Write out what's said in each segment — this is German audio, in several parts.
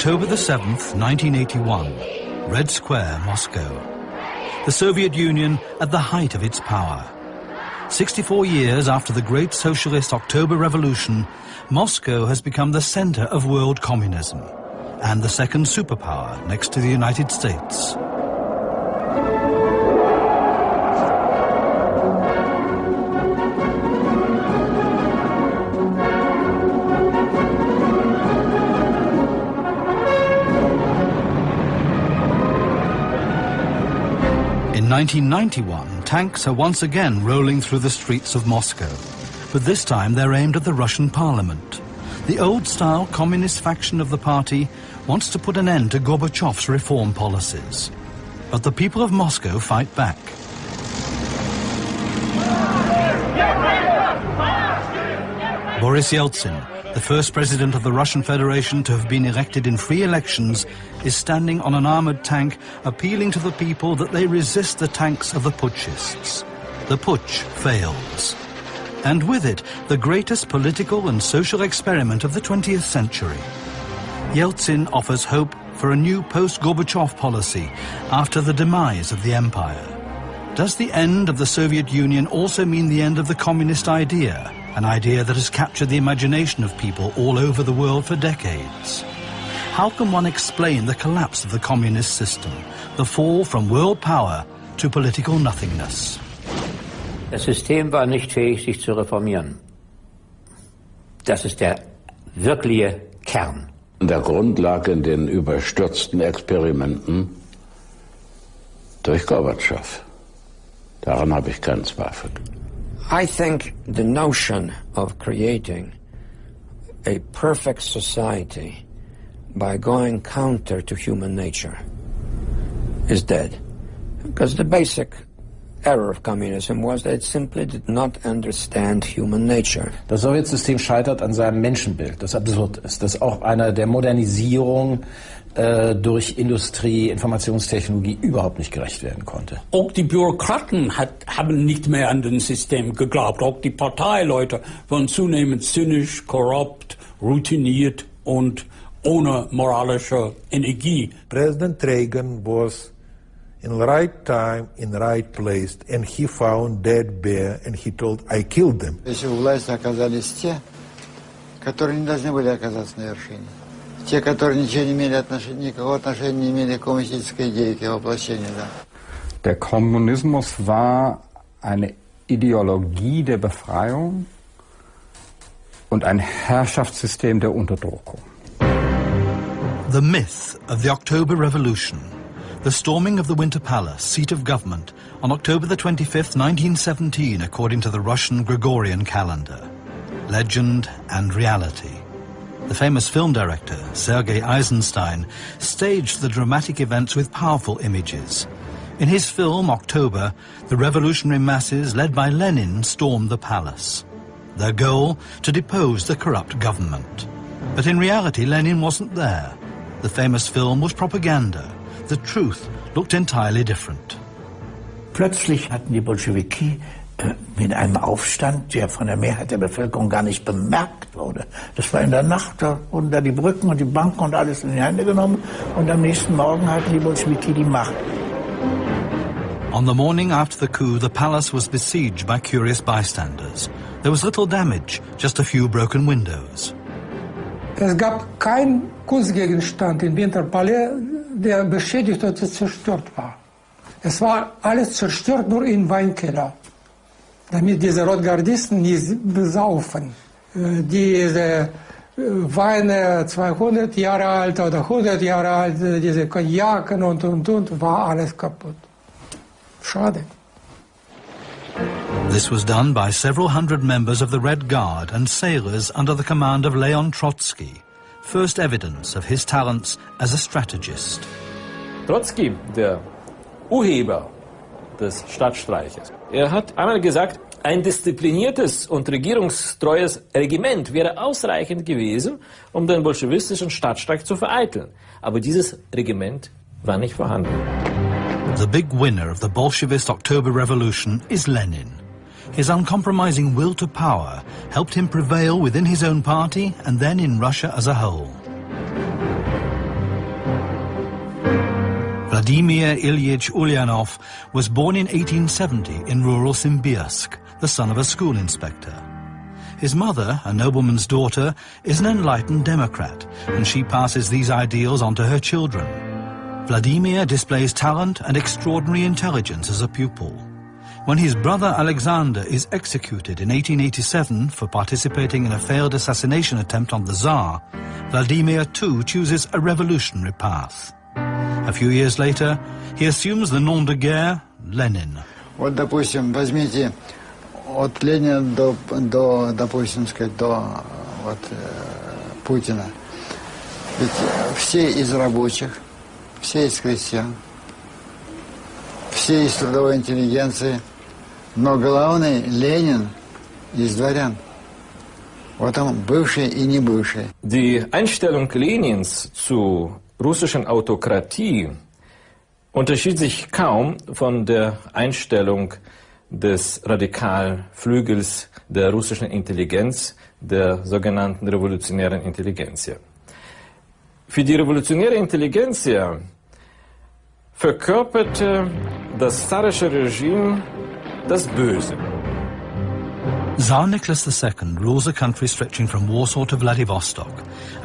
October the 7th, 1981, Red Square, Moscow. The Soviet Union at the height of its power. 64 years after the great socialist October Revolution, Moscow has become the center of world communism and the second superpower next to the United States. In 1991, tanks are once again rolling through the streets of Moscow, but this time they're aimed at the Russian parliament. The old-style communist faction of the party wants to put an end to Gorbachev's reform policies. But the people of Moscow fight back. Boris Yeltsin, the first president of the Russian Federation to have been elected in free elections, is standing on an armored tank appealing to the people that they resist the tanks of the putschists. The putsch fails. And with it, the greatest political and social experiment of the 20th century. Yeltsin offers hope for a new post-Gorbachev policy after the demise of the empire. Does the end of the Soviet Union also mean the end of the communist idea? An idea that has captured the imagination of people all over the world for decades. How can one explain the collapse of the communist system, the fall from world power to political nothingness? Das System war nicht fähig, sich zu reformieren. Das ist der wirkliche Kern. Der Grund lag in den überstürzten Experimenten durch Gorbatschow. Daran habe ich keinen Zweifel. I think the notion of creating a perfect society by going counter to human nature is dead. Because the basic error of communism was that it simply did not understand human nature. Das Sowjetsystem scheitert an seinem Menschenbild, das absurd ist, das auch einer der Modernisierung durch Industrie, Informationstechnologie überhaupt nicht gerecht werden konnte. Auch die Bürokraten haben nicht mehr an das System geglaubt. Auch die Parteileute waren zunehmend zynisch, korrupt, routiniert und ohne moralische Energie. President Reagan was in the right time, in the right place, and he found dead bear, and he told, I killed them. Если у власти оказались те, которые не должны были оказаться на вершине. Те, которые ничего не имели никакого отношения не имели к коммунистической идее, к его воплощению, да. Der Kommunismus war eine Ideologie der Befreiung und ein Herrschaftssystem der Unterdrückung. The myth of the October Revolution. The storming of the Winter Palace, seat of government, on October the 25th, 1917, according to the Russian Gregorian calendar. Legend and reality. The famous film director, Sergei Eisenstein, staged the dramatic events with powerful images. In his film, October, the revolutionary masses, led by Lenin, stormed the palace. Their goal, to depose the corrupt government. But in reality, Lenin wasn't there. The famous film was propaganda. The truth looked entirely different. Plötzlich hatten die Bolschewiki mit einem Aufstand, der von der Mehrheit der Bevölkerung gar nicht bemerkt wurde. Das war in der Nacht, da wurden da die Brücken und die Banken und alles in die Hände genommen und am nächsten Morgen hatten die Bolschewiki die Macht. On the morning after the coup, the palace was besieged by curious bystanders. There was little damage, just a few broken windows. Es gab keinen Kunstgegenstand im Winterpalais, der beschädigt oder zerstört war. Es war alles zerstört, nur im Weinkeller. Damit diese Rotgardisten nicht besaufen. Diese Weine 200 Jahre alt oder 100 Jahre alt, diese Cognac und, war alles kaputt. Schade. This was done by several hundred members of the Red Guard and sailors under the command of Leon Trotsky, first evidence of his talents as a strategist. Trotsky, der Urheber des Staatsstreiches, hat einmal gesagt, ein diszipliniertes und regierungstreues Regiment wäre ausreichend gewesen, um den bolschewistischen Staatsstreich zu vereiteln. Aber dieses Regiment war nicht vorhanden. The big winner of the Bolshevist October Revolution is Lenin. His uncompromising will to power helped him prevail within his own party and then in Russia as a whole. Vladimir Ilyich Ulyanov was born in 1870 in rural Simbirsk, the son of a school inspector. His mother, a nobleman's daughter, is an enlightened Democrat, and she passes these ideals on to her children. Vladimir displays talent and extraordinary intelligence as a pupil. When his brother Alexander is executed in 1887 for participating in a failed assassination attempt on the Tsar, Vladimir too chooses a revolutionary path. A few years later, he assumes the nom de guerre, Lenin. Вот, допустим, возьмите от Ленина до допустим, сказать, до Путина. Ведь все из рабочих, все из крестьян, все из трудовой интеллигенции, но главный Ленин из дворян. Вот он бывший и не бывший. Die Einstellung Lenins zu russischen Autokratie unterschied sich kaum von der Einstellung des radikalen Flügels der russischen Intelligenz, der sogenannten revolutionären Intelligenz. Für die revolutionäre Intelligenz verkörperte das zarische Regime das Böse. Tsar Nicholas II rules a country stretching from Warsaw to Vladivostok,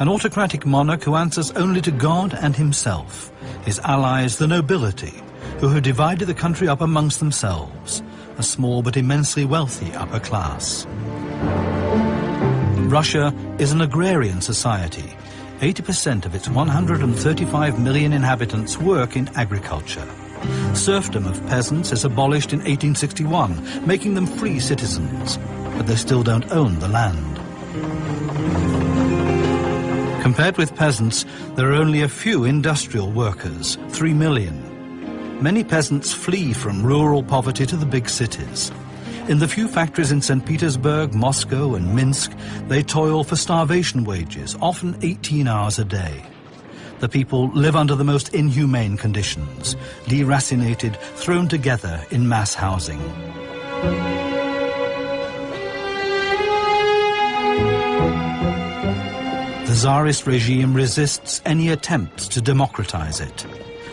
an autocratic monarch who answers only to God and himself, his allies the nobility, who have divided the country up amongst themselves, a small but immensely wealthy upper class. Russia is an agrarian society. 80% of its 135 million inhabitants work in agriculture. Serfdom of peasants is abolished in 1861, making them free citizens, but they still don't own the land. Compared with peasants, there are only a few industrial workers, 3 million. Many peasants flee from rural poverty to the big cities. In the few factories in St. Petersburg, Moscow and Minsk, they toil for starvation wages, often 18 hours a day. The people live under the most inhumane conditions, deracinated, thrown together in mass housing. The Tsarist regime resists any attempts to democratize it.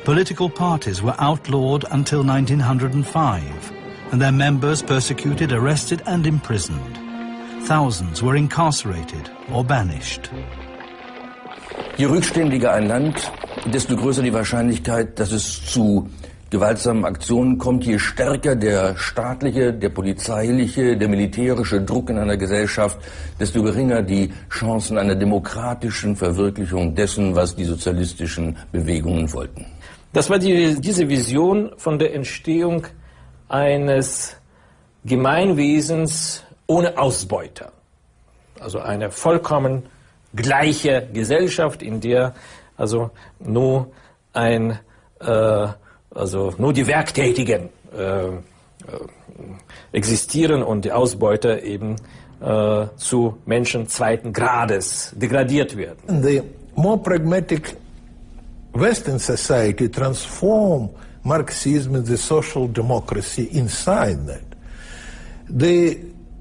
Political parties were outlawed until 1905, and their members persecuted, arrested and imprisoned. Thousands were incarcerated or banished. Je rückständiger ein Land, desto größer die Wahrscheinlichkeit, dass es zu gewaltsamen Aktionen kommt, je stärker der staatliche, der polizeiliche, der militärische Druck in einer Gesellschaft, desto geringer die Chancen einer demokratischen Verwirklichung dessen, was die sozialistischen Bewegungen wollten. Das war diese Vision von der Entstehung eines Gemeinwesens ohne Ausbeuter. Also eine vollkommen gleiche Gesellschaft, in der also nur die Werktätigen existieren und die Ausbeuter eben zu Menschen zweiten Grades degradiert werden. The more pragmatic Western society transform Marxism into the social democracy inside that. The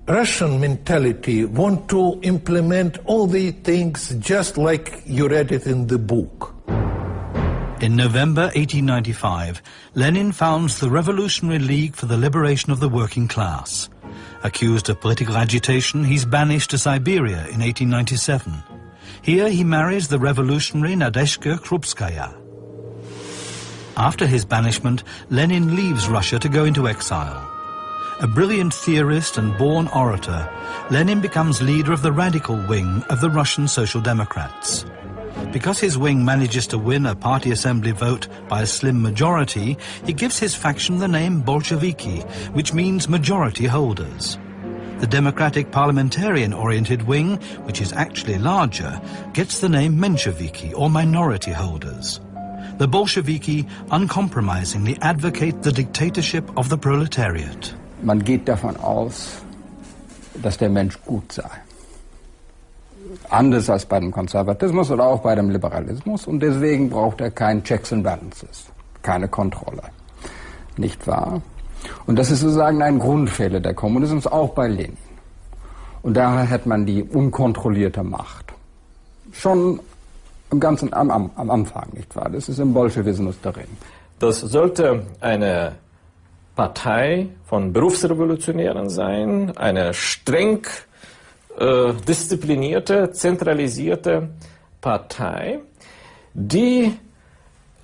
Russian mentality want to implement all the things just like you read it in the book. In November 1895, Lenin founds the Revolutionary League for the Liberation of the Working Class. Accused of political agitation, he's banished to Siberia in 1897. Here he marries the revolutionary Nadezhda Krupskaya. After his banishment, Lenin leaves Russia to go into exile. A brilliant theorist and born orator, Lenin becomes leader of the radical wing of the Russian Social Democrats. Because his wing manages to win a party assembly vote by a slim majority, he gives his faction the name Bolsheviki, which means majority holders. The democratic parliamentarian-oriented wing, which is actually larger, gets the name Mensheviki, or minority holders. The Bolsheviki uncompromisingly advocate the dictatorship of the proletariat. Man geht davon aus, dass der Mensch gut sei. Anders als bei dem Konservatismus oder auch bei dem Liberalismus. Und deswegen braucht er kein Checks and Balances, keine Kontrolle. Nicht wahr? Und das ist sozusagen ein Grundfehler der Kommunismus, auch bei Lenin. Und daher hat man die unkontrollierte Macht. Schon am Anfang, nicht wahr? Das ist im Bolschewismus drin. Das sollte eine Partei von Berufsrevolutionären sein, eine streng disziplinierte, zentralisierte Partei, die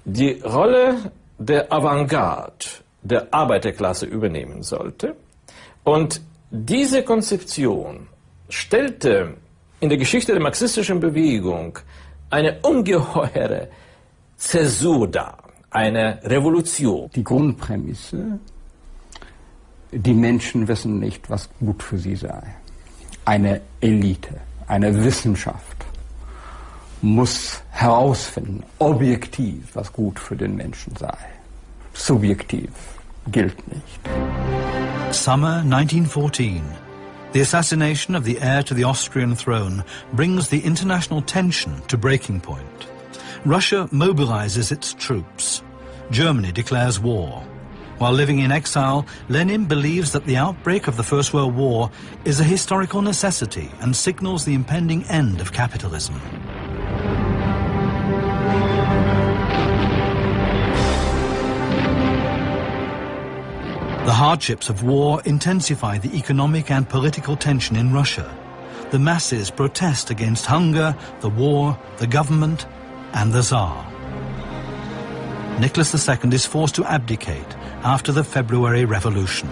die Rolle der Avantgarde, der Arbeiterklasse übernehmen sollte. Und diese Konzeption stellte in der Geschichte der marxistischen Bewegung eine ungeheure Zäsur dar, eine Revolution. Die Grundprämisse: die Menschen wissen nicht, was gut für sie sei. Eine Elite, eine Wissenschaft muss herausfinden, objektiv, was gut für den Menschen sei. Subjektiv gilt nicht. Summer 1914. The assassination of the heir to the Austrian throne brings the international tension to breaking point. Russia mobilizes its troops. Germany declares war. While living in exile, Lenin believes that the outbreak of the First World War is a historical necessity and signals the impending end of capitalism. The hardships of war intensify the economic and political tension in Russia. The masses protest against hunger, the war, the government, and the Tsar. Nicholas II is forced to abdicate after the February Revolution.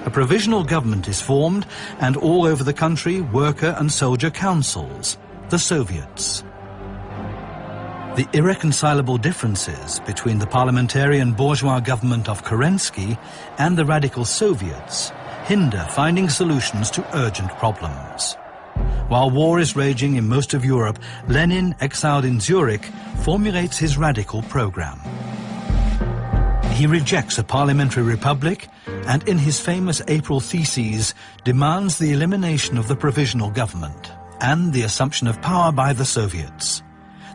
A provisional government is formed, and all over the country, worker and soldier councils, the Soviets. The irreconcilable differences between the parliamentarian bourgeois government of Kerensky and the radical Soviets hinder finding solutions to urgent problems. While war is raging in most of Europe, Lenin, exiled in Zurich, formulates his radical program. He rejects a parliamentary republic and in his famous April theses demands the elimination of the provisional government and the assumption of power by the Soviets.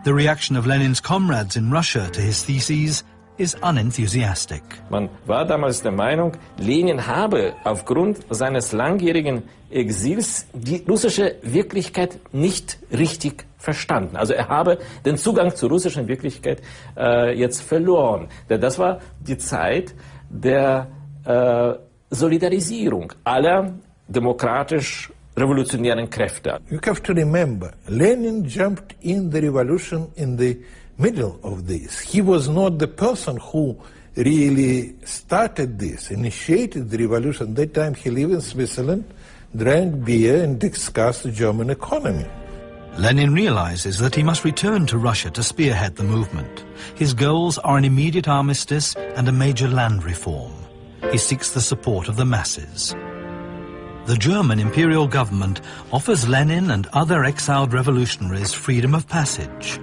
The reaction of Lenin's comrades in Russia to his theses is unenthusiastic. Man war damals der Meinung, Lenin habe aufgrund seines langjährigen Exils die russische Wirklichkeit nicht richtig verstanden. Also er habe den Zugang zur russischen Wirklichkeit jetzt verloren. Denn das war die Zeit der Solidarisierung aller demokratisch revolutionären Kräfte. You have to remember, Lenin jumped in the revolution in the middle of this. He was not the person who really started this, initiated the revolution. At that time he lived in Switzerland, drank beer and discussed the German economy. Lenin realizes that he must return to Russia to spearhead the movement. His goals are an immediate armistice and a major land reform. He seeks the support of the masses. The German imperial government offers Lenin and other exiled revolutionaries freedom of passage.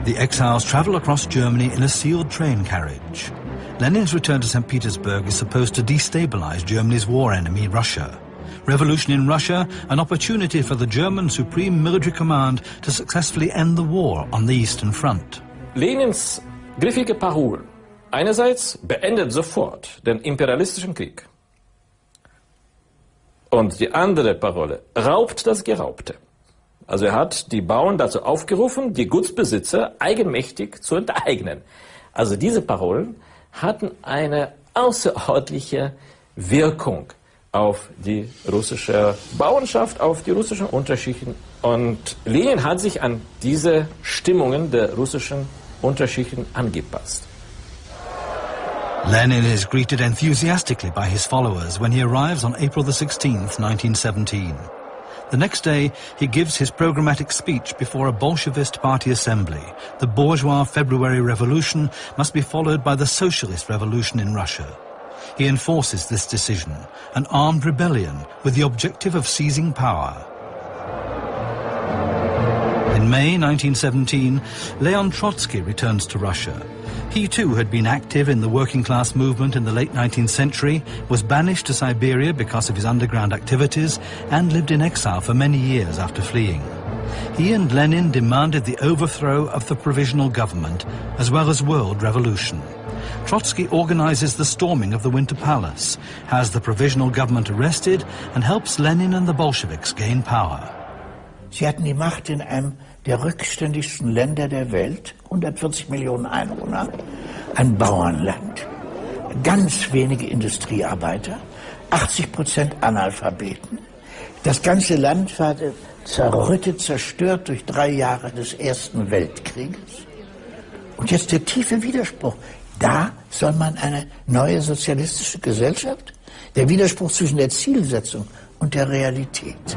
The exiles travel across Germany in a sealed train carriage. Lenin's return to St. Petersburg is supposed to destabilize Germany's war enemy, Russia. Revolution in Russia, an opportunity for the German Supreme Military Command to successfully end the war on the Eastern Front. Lenins griffige Parolen. Einerseits beendet sofort den imperialistischen Krieg. Und die andere Parole, raubt das Geraubte. Also er hat die Bauern dazu aufgerufen, die Gutsbesitzer eigenmächtig zu enteignen. Also diese Parolen hatten eine außerordentliche Wirkung auf die russische Bauernschaft, auf die russischen Unterschichten. Und Lenin hat sich an diese Stimmungen der russischen Unterschichten angepasst. Lenin is greeted enthusiastically by his followers when he arrives on April the 16th, 1917. The next day, he gives his programmatic speech before a Bolshevist party assembly. The bourgeois February Revolution must be followed by the socialist revolution in Russia. He enforces this decision, an armed rebellion with the objective of seizing power. In May 1917, Leon Trotsky returns to Russia. He too had been active in the working class movement in the late 19th century, was banished to Siberia because of his underground activities, and lived in exile for many years after fleeing. He and Lenin demanded the overthrow of the provisional government, as well as world revolution. Trotsky organizes the storming of the Winter Palace, has the provisional government arrested, and helps Lenin and the Bolsheviks gain power. Sie hatten die Macht in einem der rückständigsten Länder der Welt 140 Millionen Einwohner, ein Bauernland, ganz wenige Industriearbeiter, 80% Analphabeten. Das ganze Land war zerrüttet, zerstört durch 3 Jahre des Ersten Weltkrieges. Und jetzt der tiefe Widerspruch. Da soll man eine neue sozialistische Gesellschaft? Der Widerspruch zwischen der Zielsetzung und der Realität.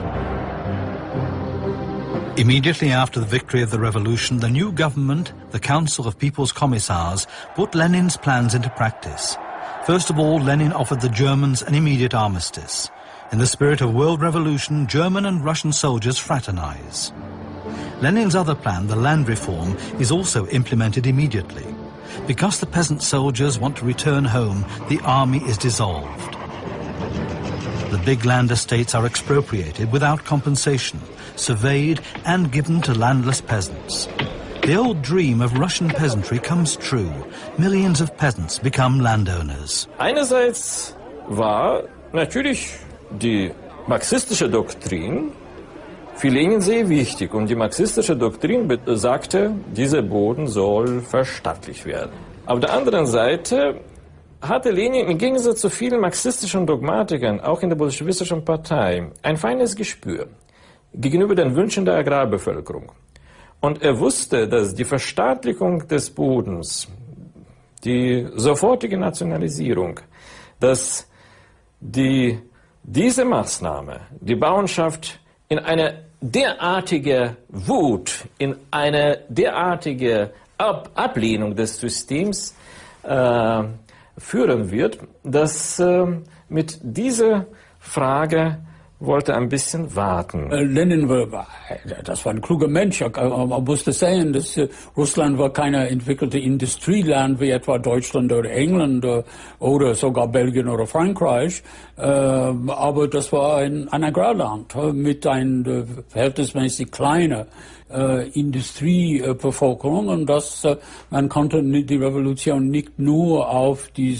Immediately after the victory of the revolution, the new government, the Council of People's Commissars, put Lenin's plans into practice. First of all, Lenin offered the Germans an immediate armistice. In the spirit of world revolution, German and Russian soldiers fraternize. Lenin's other plan, the land reform, is also implemented immediately. Because the peasant soldiers want to return home, the army is dissolved. The big land estates are expropriated without compensation, surveyed and given to landless peasants. The old dream of Russian peasantry comes true. Millions of peasants become landowners. Einerseits war natürlich die marxistische Doktrin für Lenin sehr wichtig. Und die marxistische Doktrin sagte, dieser Boden soll verstaatlicht werden. Auf der anderen Seite hatte Lenin im Gegensatz zu vielen marxistischen Dogmatikern, auch in der bolschewistischen Partei, ein feines Gespür gegenüber den Wünschen der Agrarbevölkerung. Und er wusste, dass die Verstaatlichung des Bodens, die sofortige Nationalisierung, dass diese Maßnahme die Bauernschaft in eine derartige Wut, in eine derartige Ablehnung des Systems führen wird, dass mit dieser Frage wollte ein bisschen warten. Lenin war, das war ein kluger Mensch. Man musste sehen, dass Russland war keine entwickelte Industrieland wie etwa Deutschland oder England oder sogar Belgien oder Frankreich. Aber das war ein Agrarland mit einer verhältnismäßig kleinen Industriebevölkerung. Und man konnte die Revolution nicht nur auf die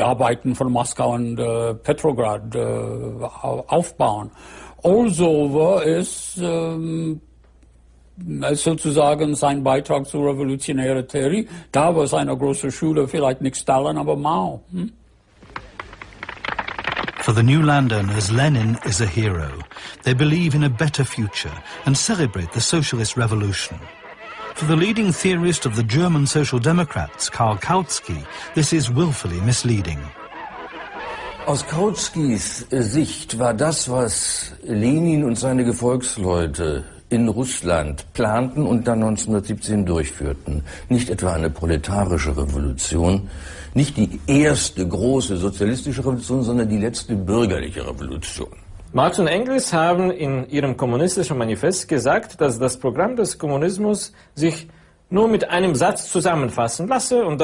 Arbeiten von Moskau und Petrograd aufbauen. Also war es sozusagen sein Beitrag zur revolutionären Theorie. Da war seine große Schule vielleicht nicht Stalin, aber Mao. For the new landowners, Lenin is a hero. They believe in a better future and celebrate the socialist revolution. For the leading theorist of the German Social Democrats, Karl Kautsky, this is willfully misleading. Aus Kautskys Sicht war das, was Lenin und seine Gefolgsleute in Russland planten und dann 1917 durchführten, nicht etwa eine proletarische Revolution, nicht die erste große sozialistische Revolution, sondern die letzte bürgerliche Revolution. Marx und Engels haben in ihrem kommunistischen Manifest gesagt, dass das Programm des Kommunismus sich nur mit einem Satz zusammenfassen lasse und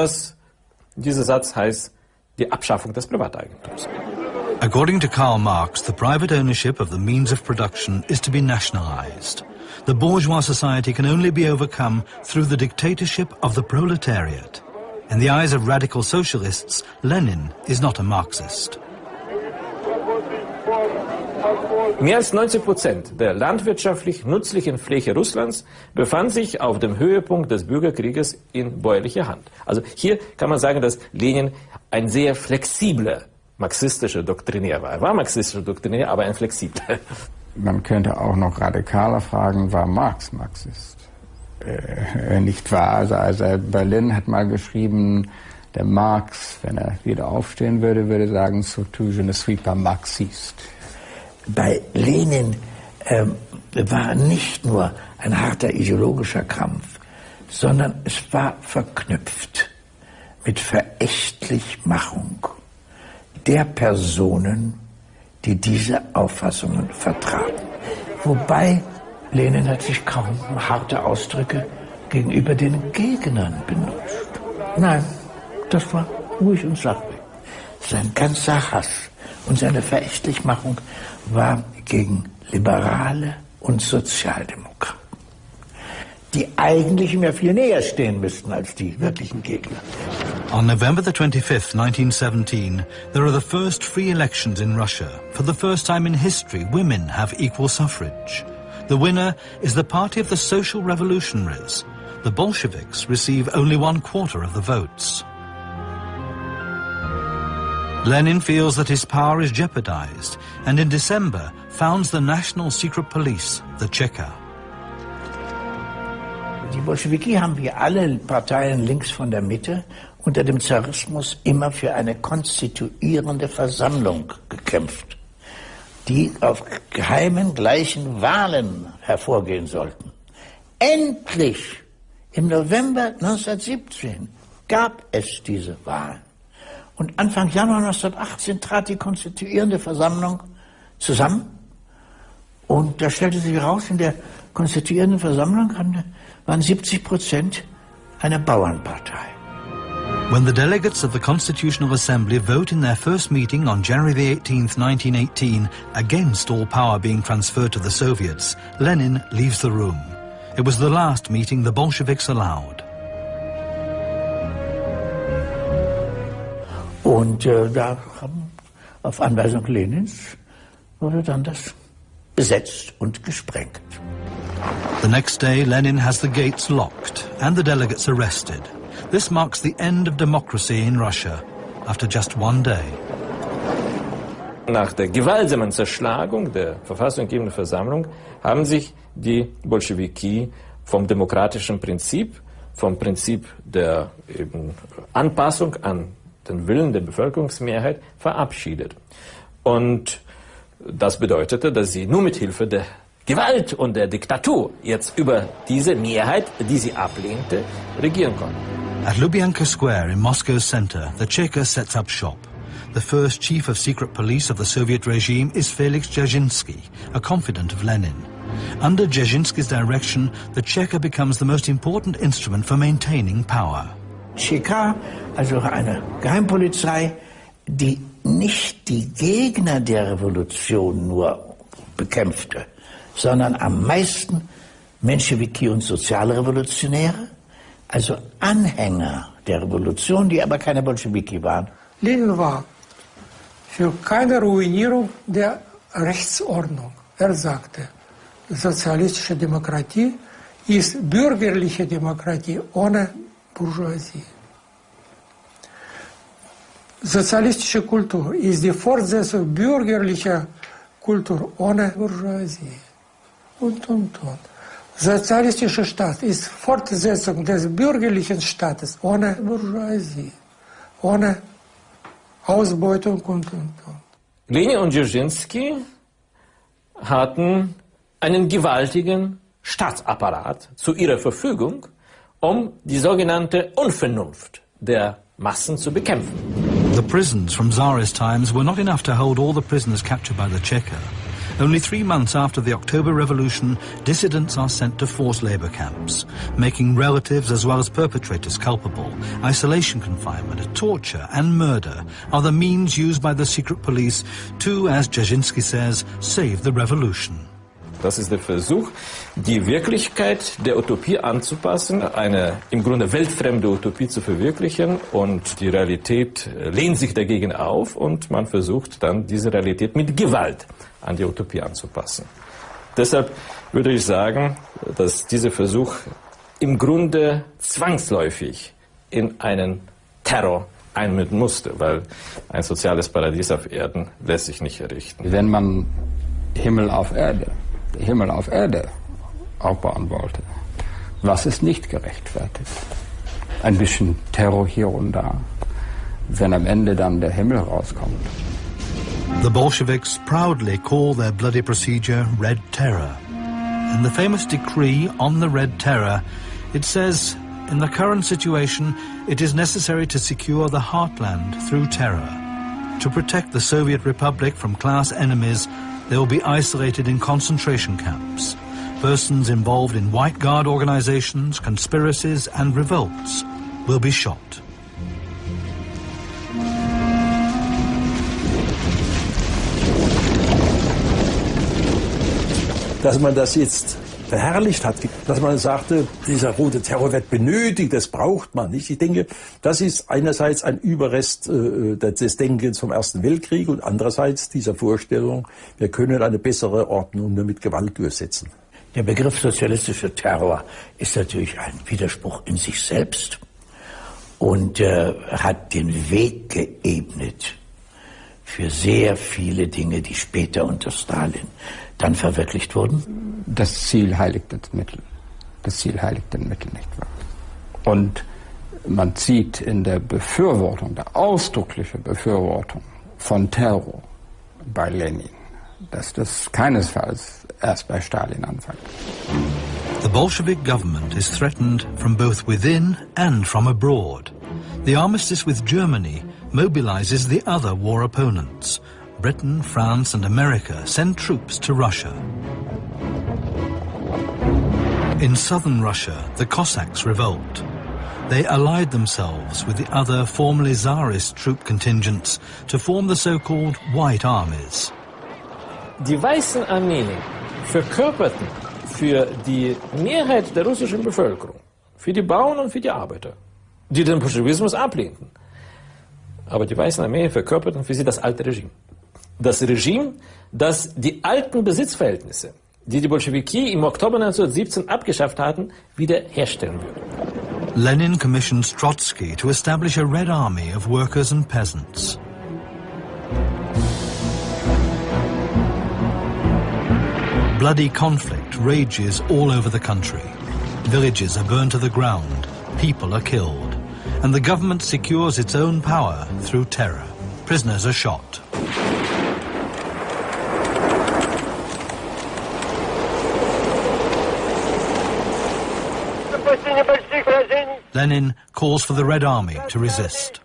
dieser Satz heißt die Abschaffung des Privateigentums. According to Karl Marx, the private ownership of the means of production is to be nationalized. The bourgeois society can only be overcome through the dictatorship of the proletariat. In the eyes of radical socialists, Lenin is not a Marxist. Mehr als 90% der landwirtschaftlich nützlichen Fläche Russlands befand sich auf dem Höhepunkt des Bürgerkrieges in bäuerlicher Hand. Also hier kann man sagen, dass Lenin ein sehr flexibler marxistischer Doktrinär war. Er war marxistischer Doktrinär, aber ein flexibler. Man könnte auch noch radikaler fragen, war Marx Marxist? Nicht wahr? Also Berlin hat mal geschrieben, der Marx, wenn er wieder aufstehen würde, würde sagen, surtout je ne suis pas marxiste. Bei Lenin war nicht nur ein harter ideologischer Kampf, sondern es war verknüpft mit Verächtlichmachung der Personen, die diese Auffassungen vertraten. Wobei Lenin hat sich kaum harte Ausdrücke gegenüber den Gegnern benutzt. Nein, das war ruhig und sachlich. Sein ganzer Hass und seine Verächtlichmachung war gegen Liberale und Sozialdemokraten, die eigentlich mir viel näher stehen müssten als die wirklichen Gegner. On November the 25th, 1917, there are the first free elections in Russia. For the first time in history, women have equal suffrage. The winner is the party of the social revolutionaries. the Bolsheviks receive only 1/4 of the votes. Lenin feels that his power is jeopardized and in December founds the National Secret Police, the Cheka. Die Bolschewiki haben wie alle Parteien links von der Mitte unter dem Zarismus immer für eine konstituierende Versammlung gekämpft, die auf geheimen, gleichen Wahlen hervorgehen sollten. Endlich, im November 1917, gab es diese Wahlen. Und Anfang Januar 1918 trat die konstituierende Versammlung zusammen. Und da stellte sich heraus, in der konstituierenden Versammlung waren 70% einer Bauernpartei. When the delegates of the Constitutional Assembly vote in their first meeting on January the 18th, 1918, against all power being transferred to the Soviets, Lenin leaves the room. It was the last meeting the Bolsheviks allowed. Und da auf Anweisung Lenins wurde dann das besetzt und gesprengt. The next day, Lenin has the gates locked and the delegates arrested. This marks the end of democracy in Russia after just one day. Nach der gewaltsamen Zerschlagung der verfassungsgebenden Versammlung haben sich die Bolschewiki vom demokratischen Prinzip, vom Prinzip der Anpassung an den Willen der Bevölkerungsmehrheit verabschiedet. Und das bedeutete, dass sie nur mit Hilfe der Gewalt und der Diktatur jetzt über diese Mehrheit, die sie ablehnte, regieren konnten. At Lubyanka Square in Moscow's center, the Cheka sets up shop. The first chief of secret police of the Soviet regime is Felix Dzerzhinsky, a confidant of Lenin. Under Dzerzhinsky's direction, the Cheka becomes the most important instrument for maintaining power. Cheka, also eine Geheimpolizei, die nicht die Gegner der Revolution nur bekämpfte, sondern am meisten Menschewiki und Sozialrevolutionäre, also Anhänger der Revolution, die aber keine Bolschewiki waren. Lenin war für keine Ruinierung der Rechtsordnung. Er sagte, sozialistische Demokratie ist bürgerliche Demokratie ohne Bourgeoisie. Sozialistische Kultur ist die Fortsetzung bürgerlicher Kultur ohne Bourgeoisie. Und. Sozialistischer Staat ist Fortsetzung des bürgerlichen Staates ohne Bourgeoisie, ohne Ausbeutung und. Lenin und Dzerzhinsky hatten einen gewaltigen Staatsapparat zu ihrer Verfügung, um die sogenannte Unvernunft der Massen zu bekämpfen. The prisons from Tsarist times were not enough to hold all the prisoners captured by the Cheka. Only 3 months after the October Revolution, dissidents are sent to forced labor camps, making relatives as well as perpetrators culpable. Isolation confinement, torture and murder are the means used by the secret police to, as Dzerzhinsky says, save the revolution. Das ist der Versuch, die Wirklichkeit der Utopie anzupassen, eine im Grunde weltfremde Utopie zu verwirklichen, und die Realität lehnt sich dagegen auf und man versucht dann, diese Realität mit Gewalt an die Utopie anzupassen. Deshalb würde ich sagen, dass dieser Versuch im Grunde zwangsläufig in einen Terror einmünden musste, weil ein soziales Paradies auf Erden lässt sich nicht errichten. Wenn man Himmel auf Erde aufbauen wollte, was ist nicht gerechtfertigt? Ein bisschen Terror hier und da, wenn am Ende dann der Himmel rauskommt. The Bolsheviks proudly call their bloody procedure Red Terror. In the famous decree on the Red Terror, it says, in the current situation, it is necessary to secure the heartland through terror. To protect the Soviet Republic from class enemies, they will be isolated in concentration camps. Persons involved in White Guard organizations, conspiracies and revolts will be shot. Dass man das jetzt verherrlicht hat, dass man sagte, dieser rote Terror wird benötigt, das braucht man nicht. Ich denke, das ist einerseits ein Überrest des Denkens vom Ersten Weltkrieg und andererseits dieser Vorstellung, wir können eine bessere Ordnung nur mit Gewalt durchsetzen. Der Begriff sozialistischer Terror ist natürlich ein Widerspruch in sich selbst und hat den Weg geebnet für sehr viele Dinge, die später unter Stalin dann verwirklicht wurden. Das Ziel heiligt das Mittel. Das Ziel heiligt den Mittel, nicht wahr? Und man sieht in der Befürwortung, der ausdrücklichen Befürwortung von Terror bei Lenin, dass das keinesfalls erst bei Stalin anfängt. The Bolshevik government is threatened from both within and from abroad. The armistice with Germany mobilizes the other war opponents. Britain, France and America send troops to Russia. In southern Russia, the Cossacks revolt. They allied themselves with the other formerly Tsarist troop contingents to form the so-called White Armies. Die weißen Armeen verkörperten für die Mehrheit der russischen Bevölkerung, für die Bauern und für die Arbeiter, die den Bolschewismus ablehnten. Aber die weißen Armeen verkörperten für sie das alte Regime. Das Regime, das die alten Besitzverhältnisse, die die Bolschewiki im Oktober 1917 abgeschafft hatten, wiederherstellen würde. Lenin commissions Trotsky to establish a Red Army of workers and peasants. Bloody conflict rages all over the country. Villages are burned to the ground, people are killed, and the government secures its own power through terror. Prisoners are shot. Lenin calls for the Red Army to resist.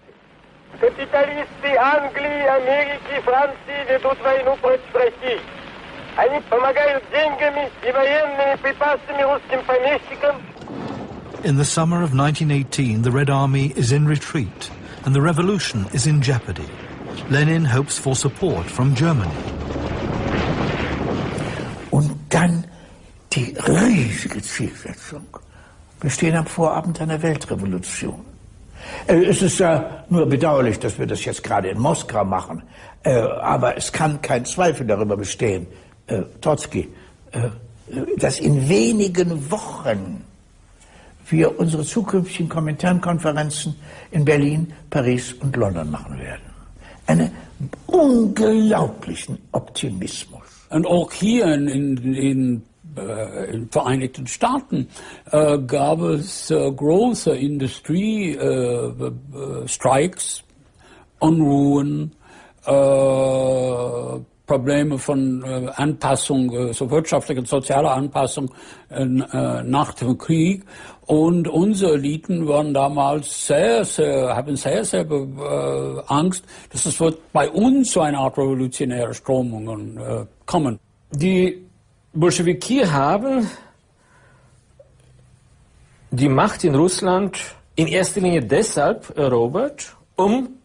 Капиталисты Англии, Америки, Франции ведут войну против России. Они помогают деньгами и военными припасами русским помещикам. In the summer of 1918, the Red Army is in retreat and the revolution is in jeopardy. Lenin hopes for support from Germany. Und dann die riesige Zielsetzung. Wir stehen am Vorabend einer Weltrevolution. Es ist ja nur bedauerlich, dass wir das jetzt gerade in Moskau machen. Aber es kann kein Zweifel darüber bestehen, Trotzki, dass in wenigen Wochen wir unsere zukünftigen Kominternkonferenzen in Berlin, Paris und London machen werden. Einen unglaublichen Optimismus. Und auch hier in den Vereinigten Staaten gab es große Industriestreiks, Unruhen, Probleme von Anpassung, so wirtschaftliche und soziale Anpassung nach dem Krieg. Und unsere Eliten waren damals haben sehr Angst, dass es wird bei uns so eine Art revolutionäre Strömungen kommen. Die Bolschewiki haben die Macht in Russland in erster Linie deshalb erobert, um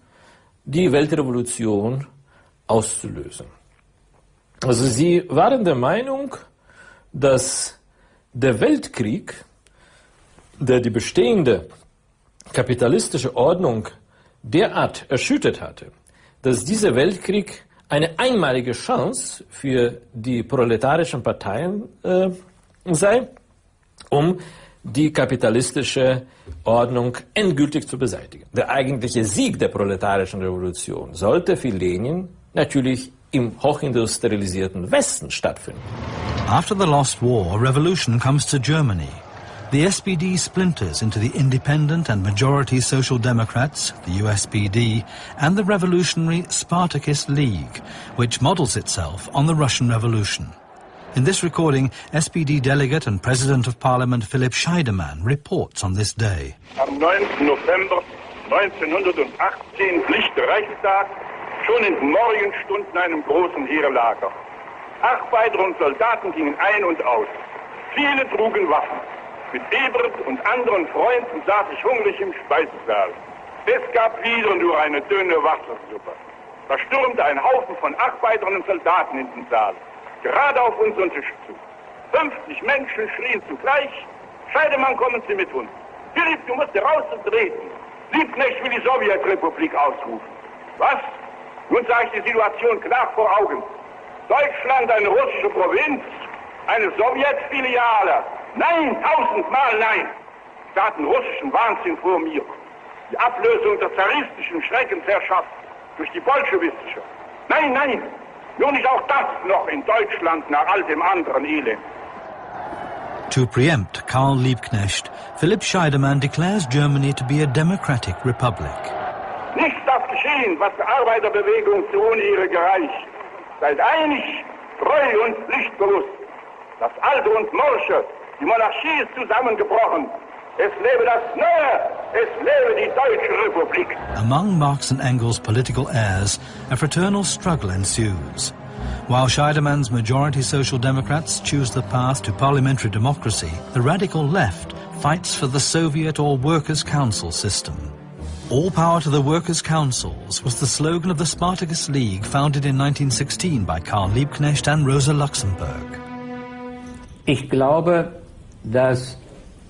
die Weltrevolution auszulösen. Also sie waren der Meinung, dass der Weltkrieg, der die bestehende kapitalistische Ordnung derart erschüttert hatte, dass dieser Weltkrieg eine einmalige Chance für die proletarischen Parteien sei, um die kapitalistische Ordnung endgültig zu beseitigen. Der eigentliche Sieg der proletarischen Revolution sollte für Lenin natürlich im hochindustrialisierten Westen stattfinden. After the lost war, revolution comes to Germany. The SPD splinters into the Independent and Majority Social Democrats, the USPD, and the revolutionary Spartacist League, which models itself on the Russian Revolution. In this recording, SPD delegate and President of Parliament Philipp Scheidemann reports on this day. Am 9. November 1918 glich der Reichstag schon in Morgenstunden einem großen Heerlager. Arbeiter und Soldaten gingen ein und aus. Viele trugen Waffen. Mit Ebert und anderen Freunden saß ich hungrig im Speisesaal. Es gab wieder nur eine dünne Wassersuppe. Da stürmte ein Haufen von Arbeitern und Soldaten in den Saal, gerade auf unseren Tisch zu. 50 Menschen schrien zugleich: Scheidemann, kommen Sie mit uns. Philipp, du musst heraus und treten. Liebknecht will die Sowjetrepublik ausrufen. Was? Nun sah ich die Situation klar vor Augen. Deutschland, eine russische Provinz, Eine Sowjetfiliale. Nein, tausendmal nein. Sie hatten russischen Wahnsinn vor mir. Die Ablösung der zaristischen Schreckensherrschaft durch die bolschewistische. Nein, nein, nur nicht auch das noch in Deutschland nach all dem anderen Elend. To preempt Karl Liebknecht, Philipp Scheidemann declares Germany to be a democratic republic. Nichts darf geschehen, was der Arbeiterbewegung zu Unehre gereicht. Seid einig, treu und pflichtbewusst. Das Alte und Morsche, die Monarchie ist zusammengebrochen. Es lebe das Neue, es lebe die Deutsche Republik. Among Marx and Engels' political heirs, a fraternal struggle ensues. While Scheidemann's majority Social Democrats choose the path to parliamentary democracy, the radical left fights for the Soviet or Workers' Council system. All power to the Workers' Councils was the slogan of the Spartacus League, founded in 1916 by Karl Liebknecht and Rosa Luxemburg. Ich glaube, dass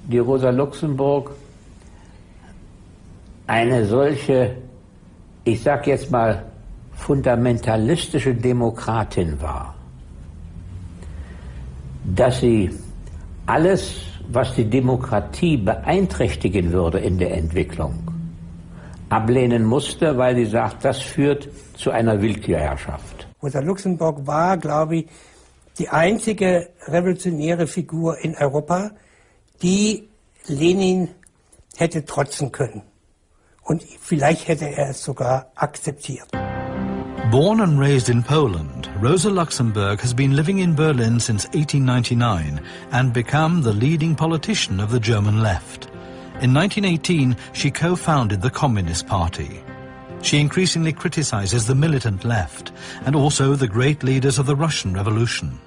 die Rosa Luxemburg eine solche, ich sag jetzt mal, fundamentalistische Demokratin war, dass sie alles, was die Demokratie beeinträchtigen würde in der Entwicklung, ablehnen musste, weil sie sagt, das führt zu einer Willkürherrschaft. Rosa Luxemburg war, glaube ich, die einzige revolutionäre Figur in Europa, die Lenin hätte trotzen können. Und vielleicht hätte er es sogar akzeptiert. Born and raised in Poland, Rosa Luxemburg has been living in Berlin since 1899 and become the leading politician of the German left. In 1918, she co-founded the Communist Party. She increasingly criticizes the militant left and also the great leaders of the Russian Revolution.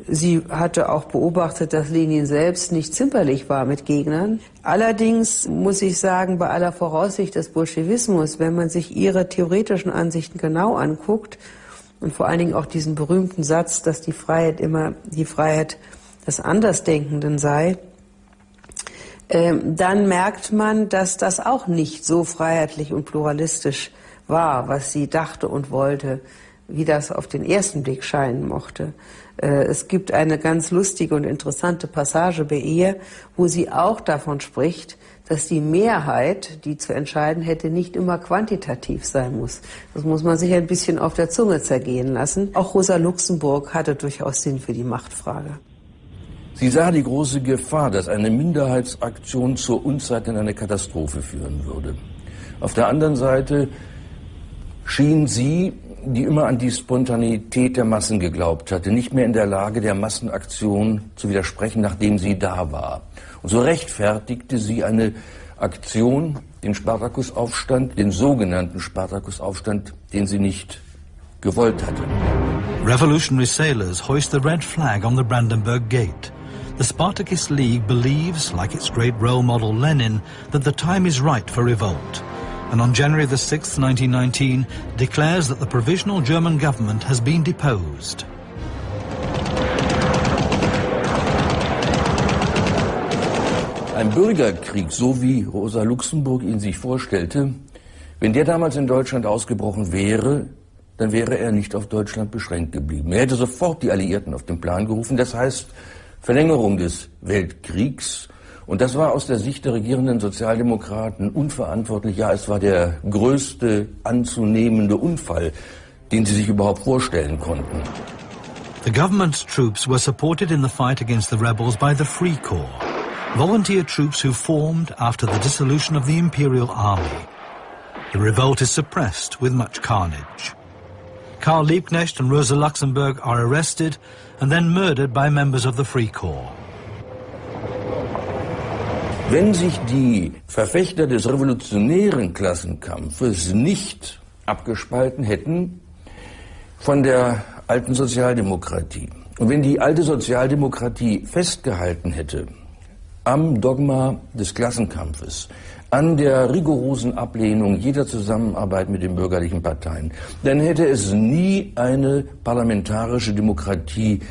Sie hatte auch beobachtet, dass Lenin selbst nicht zimperlich war mit Gegnern. Allerdings muss ich sagen, bei aller Voraussicht des Bolschewismus, wenn man sich ihre theoretischen Ansichten genau anguckt und vor allen Dingen auch diesen berühmten Satz, dass die Freiheit immer die Freiheit des Andersdenkenden sei, dann merkt man, dass das auch nicht so freiheitlich und pluralistisch war, was sie dachte und wollte, wie das auf den ersten Blick scheinen mochte. Es gibt eine ganz lustige und interessante Passage bei ihr, wo sie auch davon spricht, dass die Mehrheit, die zu entscheiden hätte, nicht immer quantitativ sein muss. Das muss man sich ein bisschen auf der Zunge zergehen lassen. Auch Rosa Luxemburg hatte durchaus Sinn für die Machtfrage. Sie sah die große Gefahr, dass eine Minderheitsaktion zur Unzeit in eine Katastrophe führen würde. Auf der anderen Seite schien sie, die immer an die Spontaneität der Massen geglaubt hatte, nicht mehr in der Lage, der Massenaktion zu widersprechen, nachdem sie da war. Und so rechtfertigte sie eine Aktion, den Spartakusaufstand, den sogenannten Spartakusaufstand, den sie nicht gewollt hatte. Revolutionary sailors hoist the red flag on the Brandenburg Gate. The Spartacus League believes, like its great role model Lenin, that the time is right for revolt. And on January the 6th, 1919, declares that the provisional German government has been deposed. Ein Bürgerkrieg, so wie Rosa Luxemburg ihn sich vorstellte, wenn der damals in Deutschland ausgebrochen wäre, dann wäre er nicht auf Deutschland beschränkt geblieben. Er hätte sofort die Alliierten auf den Plan gerufen, das heißt Verlängerung des Weltkriegs. Und das war aus der Sicht der regierenden Sozialdemokraten unverantwortlich. Ja, es war der größte anzunehmende Unfall, den sie sich überhaupt vorstellen konnten. The government's troops were supported in the fight against the rebels by the Free Corps, volunteer troops who formed after the dissolution of the Imperial Army. The revolt is suppressed with much carnage. Karl Liebknecht and Rosa Luxemburg are arrested and then murdered by members of the Free Corps. Wenn sich die Verfechter des revolutionären Klassenkampfes nicht abgespalten hätten von der alten Sozialdemokratie und wenn die alte Sozialdemokratie festgehalten hätte am Dogma des Klassenkampfes, an der rigorosen Ablehnung jeder Zusammenarbeit mit den bürgerlichen Parteien, dann hätte es nie eine parlamentarische Demokratie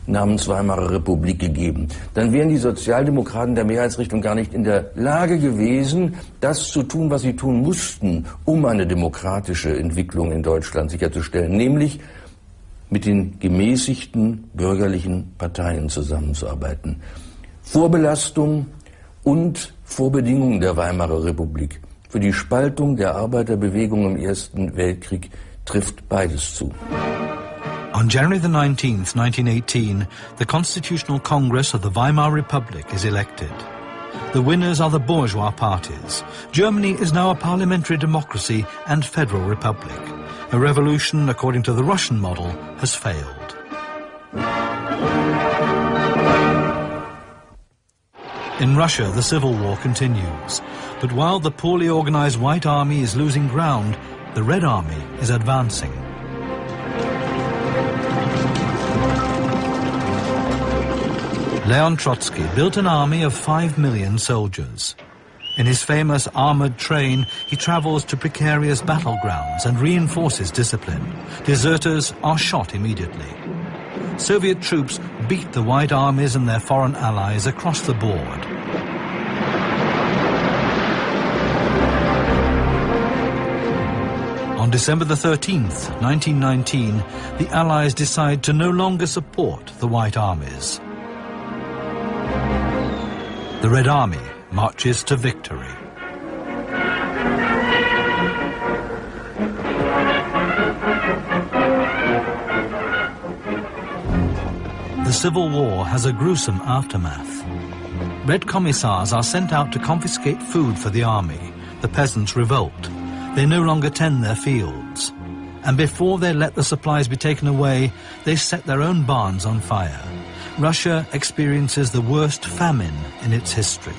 namens Weimarer Republik gegeben. Dann wären die Sozialdemokraten der Mehrheitsrichtung gar nicht in der Lage gewesen, das zu tun, was sie tun mussten, um eine demokratische Entwicklung in Deutschland sicherzustellen, nämlich mit den gemäßigten bürgerlichen Parteien zusammenzuarbeiten. Vorbelastung und Vorbedingungen der Weimarer Republik für die Spaltung der Arbeiterbewegung im Ersten Weltkrieg trifft beides zu. On January the 19th, 1918, the Constitutional Congress of the Weimar Republic is elected. The winners are the bourgeois parties. Germany is now a parliamentary democracy and federal republic. A revolution, according to the Russian model, has failed. In Russia, the civil war continues. But while the poorly organized White Army is losing ground, the Red Army is advancing. Leon Trotsky built an army of 5 million soldiers. In his famous armored train, he travels to precarious battlegrounds and reinforces discipline. Deserters are shot immediately. Soviet troops beat the White Armies and their foreign allies across the board. On December the 13th, 1919, the Allies decide to no longer support the White Armies. The Red Army marches to victory. The Civil War has a gruesome aftermath. Red commissars are sent out to confiscate food for the army. The peasants revolt. They no longer tend their fields. And before they let the supplies be taken away, they set their own barns on fire. Russia experiences the worst famine in its history.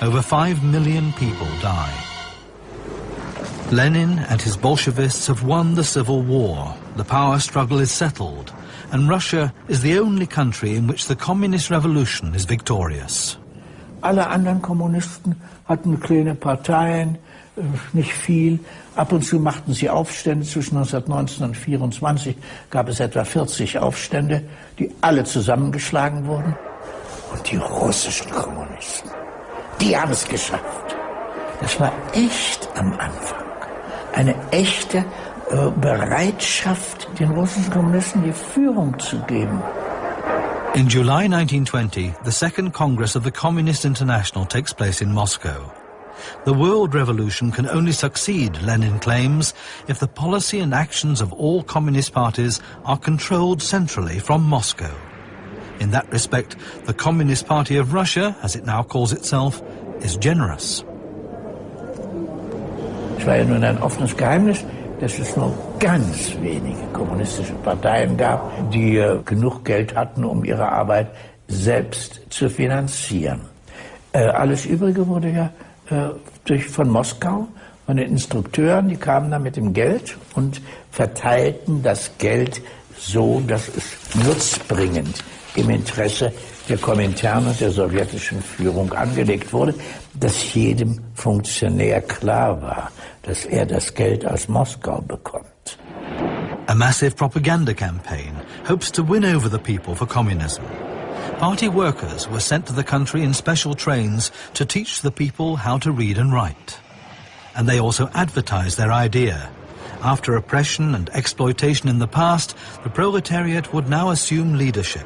Over 5 million people die. Lenin and his Bolshevists have won the Civil War. The power struggle is settled, and Russia is the only country in which the communist revolution is victorious. Alle anderen Kommunisten hatten kleine Parteien, nicht viel. Ab und zu machten sie Aufstände. Zwischen 1919 und 1924 gab es etwa 40 Aufstände, die alle zusammengeschlagen wurden. Und die russischen Kommunisten, die haben es geschafft. Das war echt am Anfang. Eine echte Bereitschaft, den russischen Kommunisten die Führung zu geben. In July 1920, the Second Congress of the Communist International takes place in Moscow. The world revolution can only succeed, Lenin claims, if the policy and actions of all communist parties are controlled centrally from Moscow. In that respect, the Communist Party of Russia, as it now calls itself, is generous. Es war ja nun ein offenes Geheimnis, dass es nur ganz wenige kommunistische Parteien gab, die genug Geld hatten, um ihre Arbeit selbst zu finanzieren. Alles Übrige wurde ja von Moskau, von den Instrukteuren, die kamen dann mit dem Geld und verteilten das Geld so, dass es nutzbringend im Interesse der Komintern und der sowjetischen Führung angelegt wurde, dass jedem Funktionär klar war, dass er das Geld aus Moskau bekommt. A massive propaganda campaign hopes to win over the people for communism. Party workers were sent to the country in special trains to teach the people how to read and write. And they also advertised their idea. After oppression and exploitation in the past, the proletariat would now assume leadership.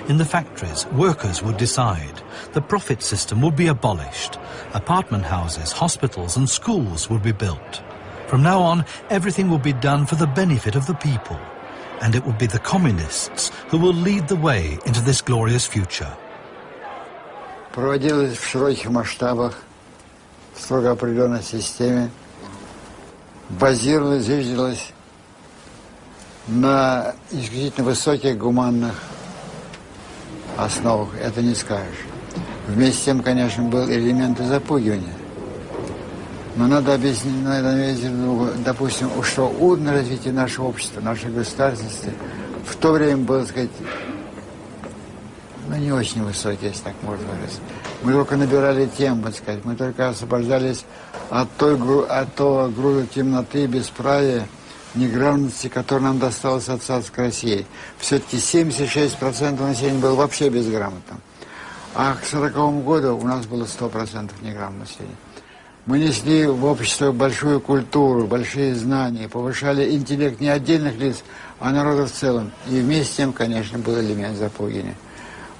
In the factories, workers would decide. The profit system would be abolished. Apartment houses, hospitals and schools would be built. From now on, everything would be done for the benefit of the people. And it will be the communists who will lead the way into this glorious future. Проводилось в широких масштабах, в строго определенной системе, базировалось, зиждилось на исключительно высоких гуманных основах, это не скажешь. Вместе с тем, конечно, был элемент и запугивания. Но надо объяснить, допустим, что уровень развития нашего общества, нашей государственности в то время был, так сказать, не очень высокий, если так можно выразить. Мы только набирали тем, так сказать, мы только освобождались от того груза темноты, бесправия, неграмотности, которая нам досталась от царской России. Все-таки 76% населения было вообще безграмотным. А к 1940 году у нас было 100% неграмотного населения. Мы несли в общество большую культуру, большие знания, повышали интеллект не отдельных лиц, а народа в целом. И вместе с тем, конечно, был элемент запугивания.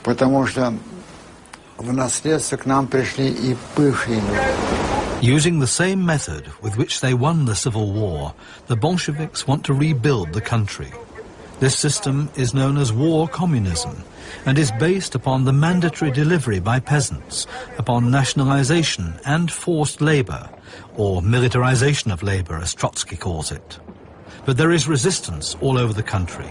Потому что в наследство к нам пришли и бывшие люди. Using the same method with which they won the Civil War, the Bolsheviks want to rebuild the country. This system is known as war communism and is based upon the mandatory delivery by peasants, upon nationalization and forced labor, or militarization of labor as Trotsky calls it. But there is resistance all over the country.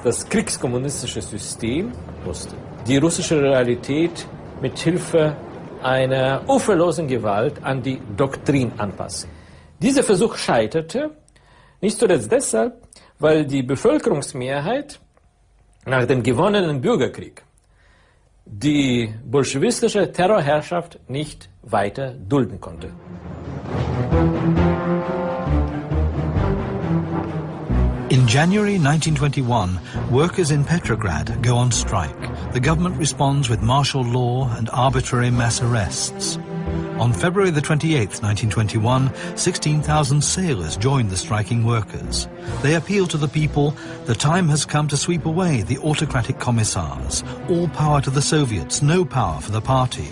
Das kriegskommunistische System musste die russische Realität mit Hilfe einer uferlosen Gewalt an die Doktrin anpassen. Dieser Versuch scheiterte, nicht zuletzt deshalb, weil die Bevölkerungsmehrheit nach dem gewonnenen Bürgerkrieg die bolschewistische Terrorherrschaft nicht weiter dulden konnte. In January 1921, workers in Petrograd go on strike. The government responds with martial law and arbitrary mass arrests. On February the 28th, 1921, 16,000 sailors joined the striking workers. They appeal to the people, the time has come to sweep away the autocratic commissars. All power to the Soviets, no power for the party.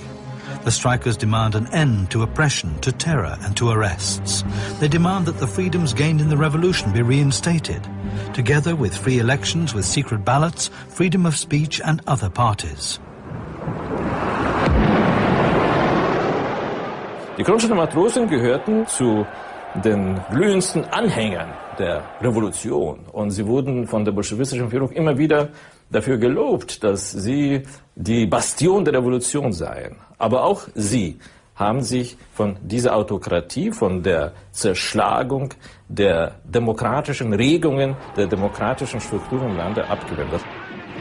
The strikers demand an end to oppression, to terror and to arrests. They demand that the freedoms gained in the revolution be reinstated, together with free elections with secret ballots, freedom of speech and other parties. Die Kronstadter Matrosen gehörten zu den glühendsten Anhängern der Revolution und sie wurden von der bolschewistischen Führung immer wieder dafür gelobt, dass sie die Bastion der Revolution seien. Aber auch sie haben sich von dieser Autokratie, von der Zerschlagung der demokratischen Regungen, der demokratischen Strukturen im Lande abgewendet.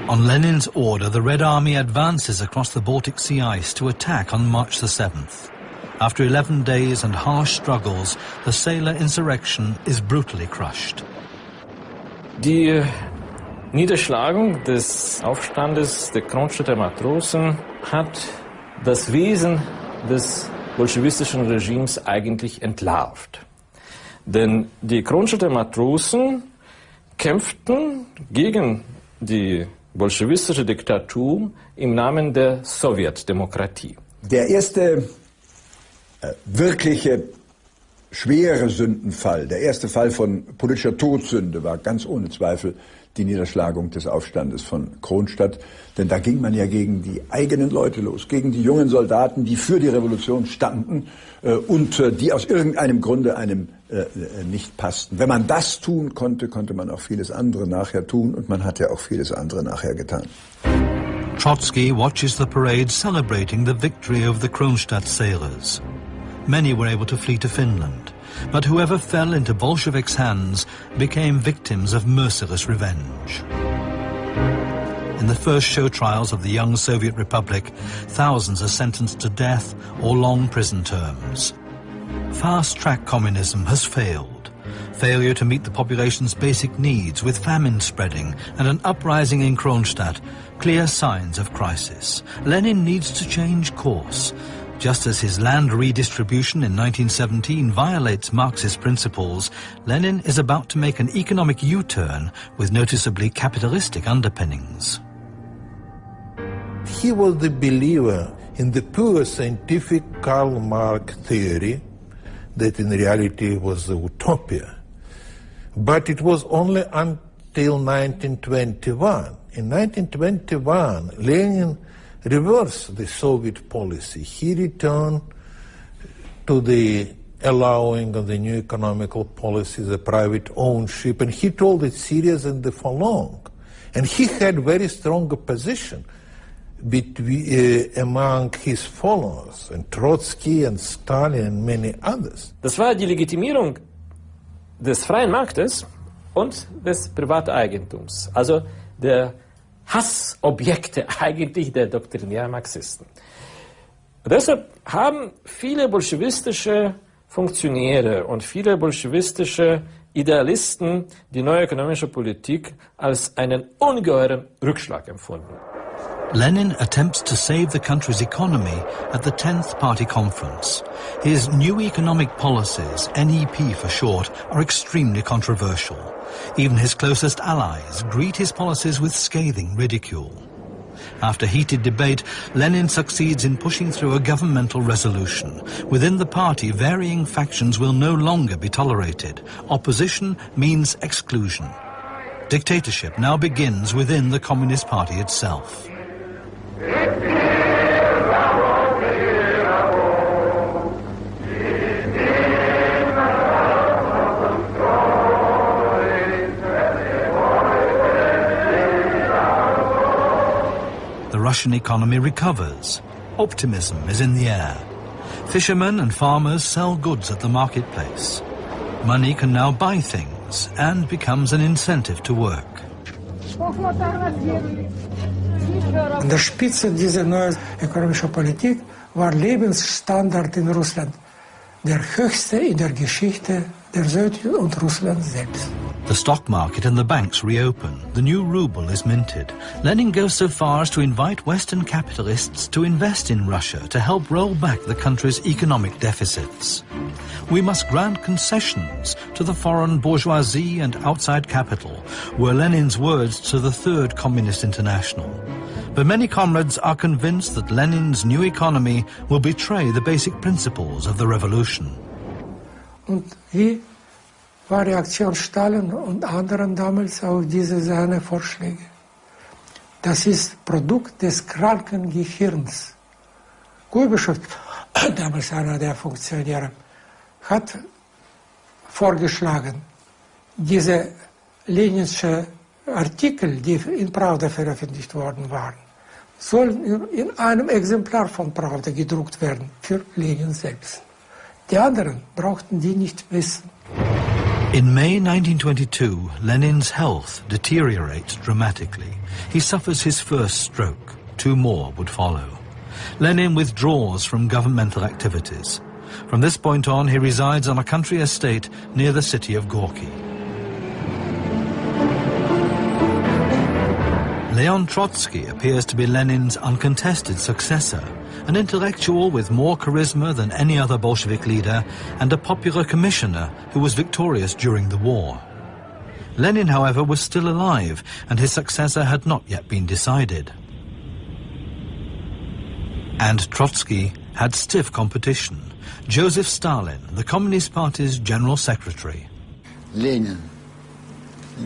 On Lenin's order, the Red Army advances across the Baltic Sea ice to attack on March the 7th. After 11 days and harsh struggles, the sailor insurrection is brutally crushed. Die Niederschlagung des Aufstandes der Kronstadter Matrosen hat das Wesen des bolschewistischen Regimes eigentlich entlarvt. Denn die Kronstadter Matrosen kämpften gegen die bolschewistische Diktatur im Namen der Sowjetdemokratie. Der erste wirkliche schwere Sündenfall, der erste Fall von politischer Todsünde war ganz ohne Zweifel die Niederschlagung des Aufstandes von Kronstadt. Denn da ging man ja gegen die eigenen Leute los, gegen die jungen Soldaten, die für die Revolution standen und die aus irgendeinem Grunde einem nicht passten. Wenn man das tun konnte, konnte man auch vieles andere nachher tun und man hat ja auch vieles andere nachher getan. Trotsky watches the parade celebrating the victory of the Kronstadt sailors. Many were able to flee to Finland, but whoever fell into Bolsheviks' hands became victims of merciless revenge. In the first show trials of the young Soviet Republic, thousands are sentenced to death or long prison terms. Fast-track communism has failed. Failure to meet the population's basic needs, with famine spreading and an uprising in Kronstadt, clear signs of crisis. Lenin needs to change course. Just as his land redistribution in 1917 violates Marxist principles, Lenin is about to make an economic U-turn with noticeably capitalistic underpinnings. He was the believer in the pure scientific Karl Marx theory that in reality was a utopia. But it was only until 1921. In 1921, Lenin reversed the Soviet policy. He returned to the allowing of the new economical policy, the private ownership, and he told it serious and for long. And he had very strong opposition among his followers, and Trotsky and Stalin and many others. Das war die Legitimierung des freien Marktes und des Privateigentums, also der Hassobjekte eigentlich der doktrinären Marxisten. Deshalb haben viele bolschewistische Funktionäre und viele bolschewistische Idealisten die neue ökonomische Politik als einen ungeheuren Rückschlag empfunden. Lenin attempts to save the country's economy at the 10th Party Conference. His new economic policies, NEP for short, are extremely controversial. Even his closest allies greet his policies with scathing ridicule. After heated debate, Lenin succeeds in pushing through a governmental resolution. Within the party, varying factions will no longer be tolerated. Opposition means exclusion. Dictatorship now begins within the Communist Party itself. The Russian economy recovers. Optimism is in the air. Fishermen and farmers sell goods at the marketplace. Money can now buy things and becomes an incentive to work. An der Spitze dieser neuen ökonomischen Politik war Lebensstandard in Russland der höchste in der Geschichte der Sowjetunion und Russland selbst. The stock market and the banks reopen. The new ruble is minted. Lenin goes so far as to invite Western capitalists to invest in Russia to help roll back the country's economic deficits. We must grant concessions to the foreign bourgeoisie and outside capital, were Lenin's words to the Third Communist International. But many comrades are convinced that Lenin's new economy will betray the basic principles of the revolution. Und wie war Reaktion Stalin und anderen damals auf diese seine Vorschläge? Das ist Produkt des kranken Gehirns. Gorbachev, damals einer der Funktionäre, hat vorgeschlagen, diese Leninsche Artikel, die in Pravda veröffentlicht worden waren, sollen in einem Exemplar von Pravda gedruckt werden, für Lenin selbst. Die anderen brauchten die nicht wissen. In May 1922, Lenin's health deteriorates dramatically. He suffers his first stroke. 2 more would follow. Lenin withdraws from governmental activities. From this point on, he resides on a country estate near the city of Gorky. Leon Trotsky appears to be Lenin's uncontested successor, an intellectual with more charisma than any other Bolshevik leader and a popular commissioner who was victorious during the war. Lenin, however, was still alive and his successor had not yet been decided. And Trotsky had stiff competition. Joseph Stalin, the Communist Party's general secretary. Lenin,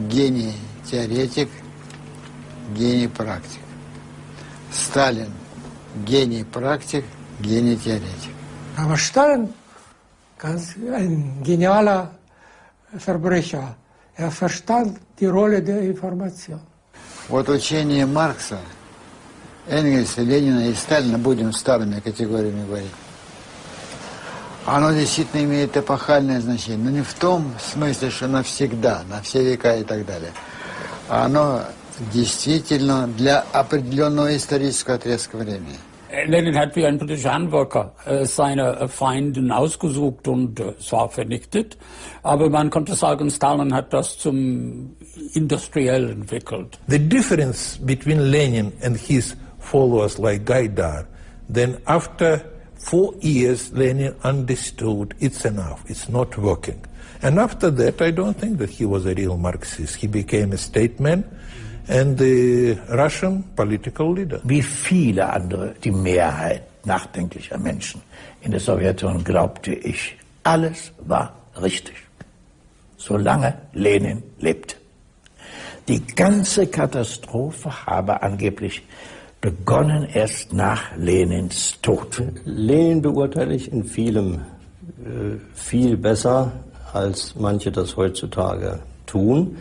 гений теоретик, гений практик. Stalin, гений практик, гений теоретик. Aber Stalin, ein genialer Verbrecher, er verstand die Rolle der Information. Вот учение Маркса, Энгельса, Ленина и Сталина, будем старыми категориями говорить, оно действительно имеет эпохальное значение, но не в том смысле, что навсегда, на все века и так далее. Оно действительно для определенного исторического отрезка времени. Lenin hat wie ein politischer Handwerker seine Feinden ausgesucht und zwar vernichtet, aber man konnte sagen, Stalin hat das zum Industriell entwickelt. The difference between Lenin and his followers like Gaidar, then after 4 years Lenin understood it's enough, it's not working. And after that I don't think that he was a real Marxist. He became a statesman and the Russian political leader. Wie viele andere, die Mehrheit nachdenklicher Menschen in der Sowjetunion glaubte ich, alles war richtig, solange Lenin lebte. Die ganze Katastrophe habe angeblich begonnen erst nach Lenins Tod. Lenin beurteile ich in vielem viel besser, als manche das heutzutage tun.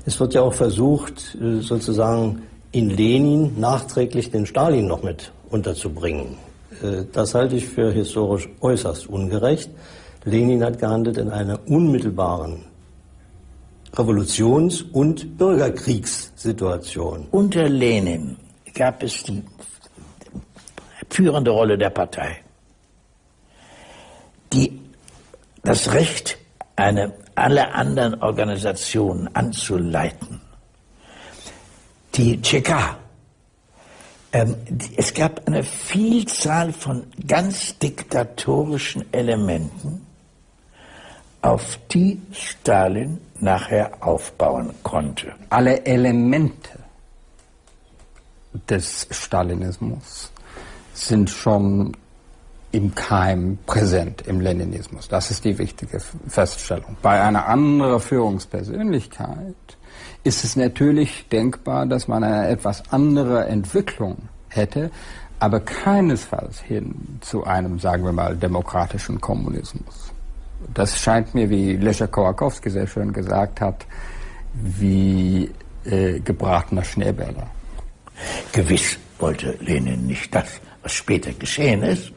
Es wird ja auch versucht, sozusagen in Lenin nachträglich den Stalin noch mit unterzubringen. Das halte ich für historisch äußerst ungerecht. Lenin hat gehandelt in einer unmittelbaren Revolutions- und Bürgerkriegssituation. Unter Lenin gab es die führende Rolle der Partei, die das Recht, alle anderen Organisationen anzuleiten. Die ČK Es gab eine Vielzahl von ganz diktatorischen Elementen, auf die Stalin nachher aufbauen konnte. Alle Elemente des Stalinismus sind schon im Keim präsent im Leninismus. Das ist die wichtige Feststellung. Bei einer anderen Führungspersönlichkeit ist es natürlich denkbar, dass man eine etwas andere Entwicklung hätte, aber keinesfalls hin zu einem, sagen wir mal, demokratischen Kommunismus. Das scheint mir, wie Leszek Kołakowski sehr schön gesagt hat, wie gebratener Schneebäller. Gewiss wollte Lenin nicht das, was später geschehen ist.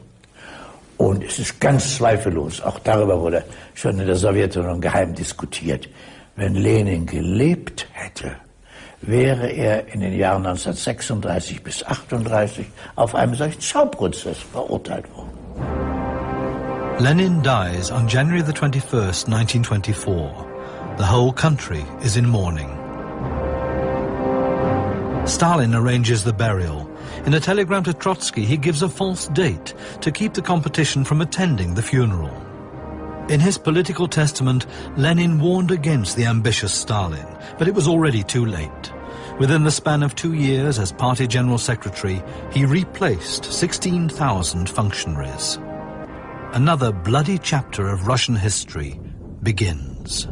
Und es ist ganz zweifellos, auch darüber wurde schon in der Sowjetunion geheim diskutiert, wenn Lenin gelebt hätte, wäre er in den Jahren 1936 bis 1938 auf einem solchen Schauprozess verurteilt worden. Lenin dies on January the 21st, 1924. The whole country is in mourning. Stalin arranges the burial. In a telegram to Trotsky, he gives a false date to keep the competition from attending the funeral. In his political testament, Lenin warned against the ambitious Stalin, but it was already too late. Within the span of 2 years as party general secretary, he replaced 16,000 functionaries. Another bloody chapter of Russian history begins.